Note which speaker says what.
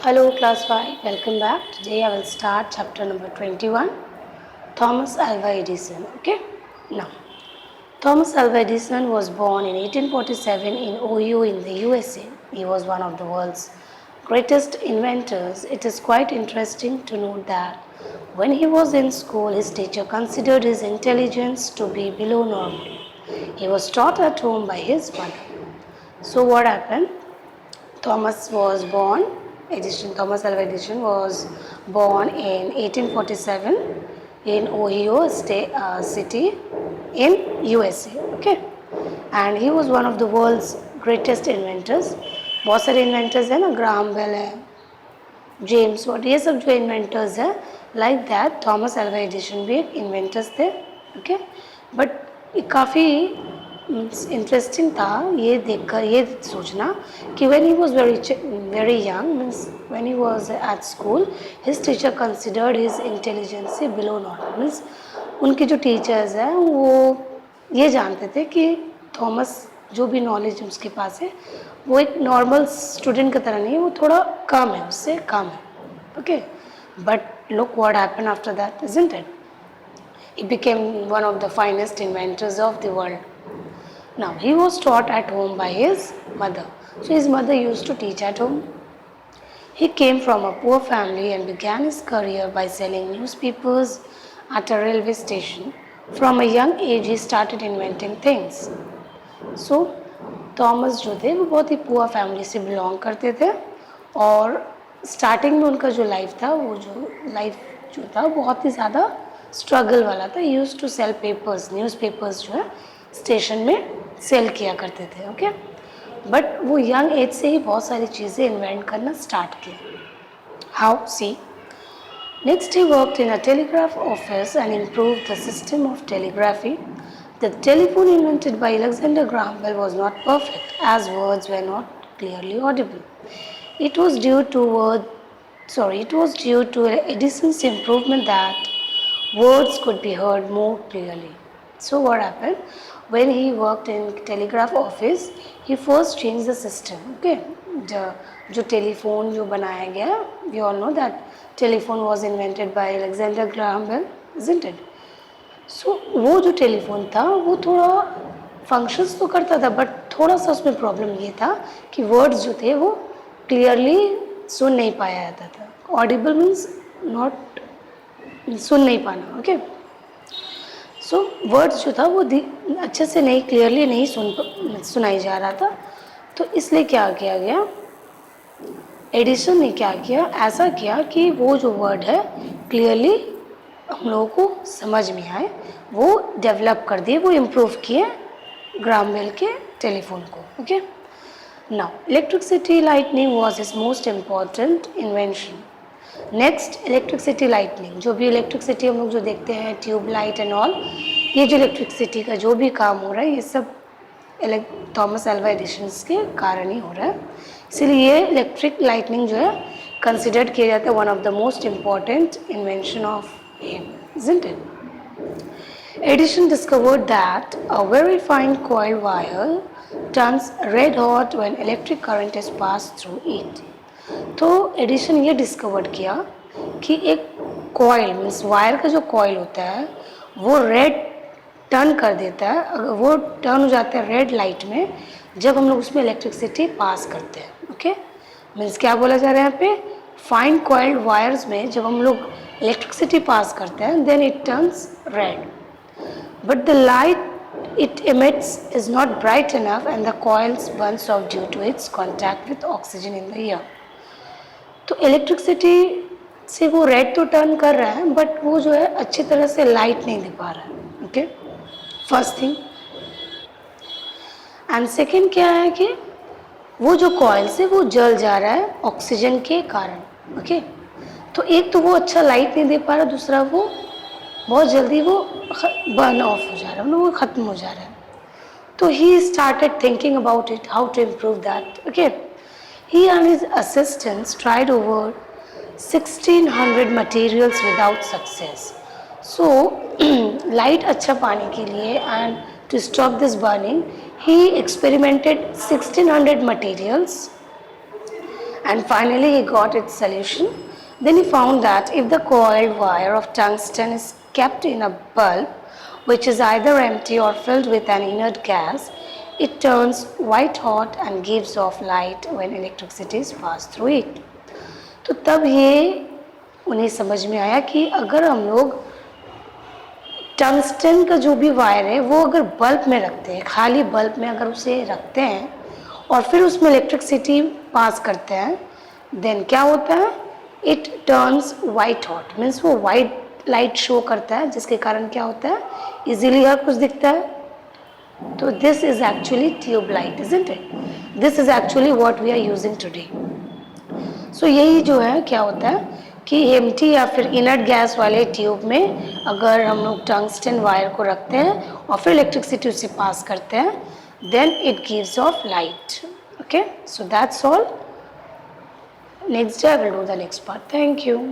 Speaker 1: Hello class 5, welcome back. Today I will start chapter number 21, Thomas Alva Edison. Okay, now Thomas Alva Edison was born in 1847 in Ohio in the USA. He was one of the world's greatest inventors. It is quite interesting to note that when he was in school, his teacher considered his intelligence to be below normal. He was taught at home by his mother. So what happened? Thomas Alva Edison was born in 1847 in Ohio City in USA. Okay, and he was one of the world's greatest inventors. बहुत सारे inventors हैं ना, Graham Bell है, James Watt, ये सब जो inventors हैं, like that Thomas Alva Edison भी एक इन्वेंटर्स थे. ओके, बट काफ़ी इंटरेस्टिंग था ये देखकर, ये सोचना कि when he was very young, means when he was at school, his teacher considered his intelligence below normal. Means उनके जो टीचर्स हैं वो ये जानते थे कि थॉमस जो भी नॉलेज उसके पास है वो एक नॉर्मल स्टूडेंट की तरह नहीं है, वो थोड़ा कम है, उससे कम है. Okay, but look what happened after that, isn't it? He became one of the finest inventors of the world. Now, he was taught at home by his mother. So, his mother used to teach at home. He came from a poor family and began his career by selling newspapers at a railway station. From a young age, he started inventing things. So, Thomas जो थे वो बहुत ही poor family से belong करते थे और starting में उनका जो लाइफ था, वो जो लाइफ जो था बहुत ही ज़्यादा स्ट्रगल वाला था. Use to sell papers, newspapers जो है स्टेशन में सेल किया करते थे. ओके, बट वो यंग एज से ही बहुत सारी चीज़ें इन्वेंट करना स्टार्ट किया. How? See, next he worked in a telegraph office and improved the system of telegraphy. The telephone invented by Alexander Graham Bell was not perfect, as words were not clearly audible. It was due to Edison's improvement that words could be heard more clearly. So what happened? When he worked in telegraph office, he first changed the system. Okay, जो telephone जो बनाया गया, we all know that telephone was invented by Alexander Graham Bell, isn't it? सो वो जो telephone था वो थोड़ा functions तो करता था, बट थोड़ा सा उसमें प्रॉब्लम ये था कि वर्ड्स जो थे वो क्लियरली सुन नहीं पाया जाता था. ऑडिबल मीन्स नॉट, सुन नहीं पाना. ओके, सो वर्ड्स जो था वो अच्छे से नहीं, क्लियरली नहीं सुनाई जा रहा था. तो इसलिए क्या किया गया, एडिसन ने क्या किया, ऐसा किया कि वो जो वर्ड है क्लियरली हम लोगों को समझ में आए, वो डेवलप कर दिए, वो इम्प्रूव किए ग्राहम बेल के टेलीफोन को. Okay, now electricity lightning was his most important invention. Next, electricity lightning, जो भी इलेक्ट्रिसिटी हम लोग जो देखते हैं, ट्यूब लाइट एंड ऑल, ये जो इलेक्ट्रिसिटी का जो भी काम हो रहा है, ये सब थॉमस एल्वा एडिशन के कारण ही हो रहा है. इसीलिए ये इलेक्ट्रिक लाइटनिंग जो है कंसिडर्ड किया जाता है one of the most important invention of him, isn't it? Edison discovered that a very fine coil wire turns red hot when electric current is passed through it. तो addition ये discover किया कि एक coil, means wire का जो coil होता है वो रेड टर्न कर देता है. अगर वो टर्न हो जाता है रेड लाइट में जब हम लोग उसमें इलेक्ट्रिसिटी पास करते हैं. ओके, मीन्स क्या बोला जा रहा है यहाँ पे, फाइन कॉइल्ड वायर्स में जब हम लोग इलेक्ट्रिसिटी पास करते हैं then it turns red, but the light it emits is not bright enough and the coils burns off due to its contact with oxygen in the air. तो electricity से वो रेड तो टर्न कर रहा है बट वो जो है अच्छी तरह से लाइट नहीं दे पा रहा है. Okay, first thing. And second क्या है कि वो जो कॉइल्स है वो जल जा रहा है ऑक्सीजन के कारण. ओके, तो एक तो वो अच्छा लाइट नहीं दे पा रहा, दूसरा वो बहुत जल्दी वो बर्न ऑफ हो जा रहा है, वो ख़त्म हो जा रहा है. तो he started thinking about it, how to improve that. Okay, he and his assistants tried over 1600 materials without success. So light अच्छा पाने के लिए and to stop this burning he experimented 1600 materials and finally he got its solution. Then he found that if the coiled wire of tungsten is kept in a bulb which is either empty or filled with an inert gas, it turns white hot and gives off light when electricity is passed through it. तो तब ये उन्हें समझ में आया कि अगर हम लोग टंगस्टन का जो भी वायर है वो अगर बल्ब में रखते हैं, खाली बल्ब में अगर उसे रखते हैं और फिर उसमें इलेक्ट्रिसिटी पास करते हैं, देन क्या होता है, it turns white hot, means वो वाइट लाइट शो करता है, जिसके कारण क्या होता है, इजीली हर कुछ दिखता है. तो this is actually tube light, isn't it? This is actually what we are using today. So यही जो है क्या होता है कि एम्प्टी या फिर इनर्ट गैस वाले ट्यूब में अगर हम लोग टंगस्टन वायर को रखते हैं और फिर इलेक्ट्रिसिटी उसे पास करते हैं, then it gives off light. Okay, so that's all. Next day I will do the next part. Thank you.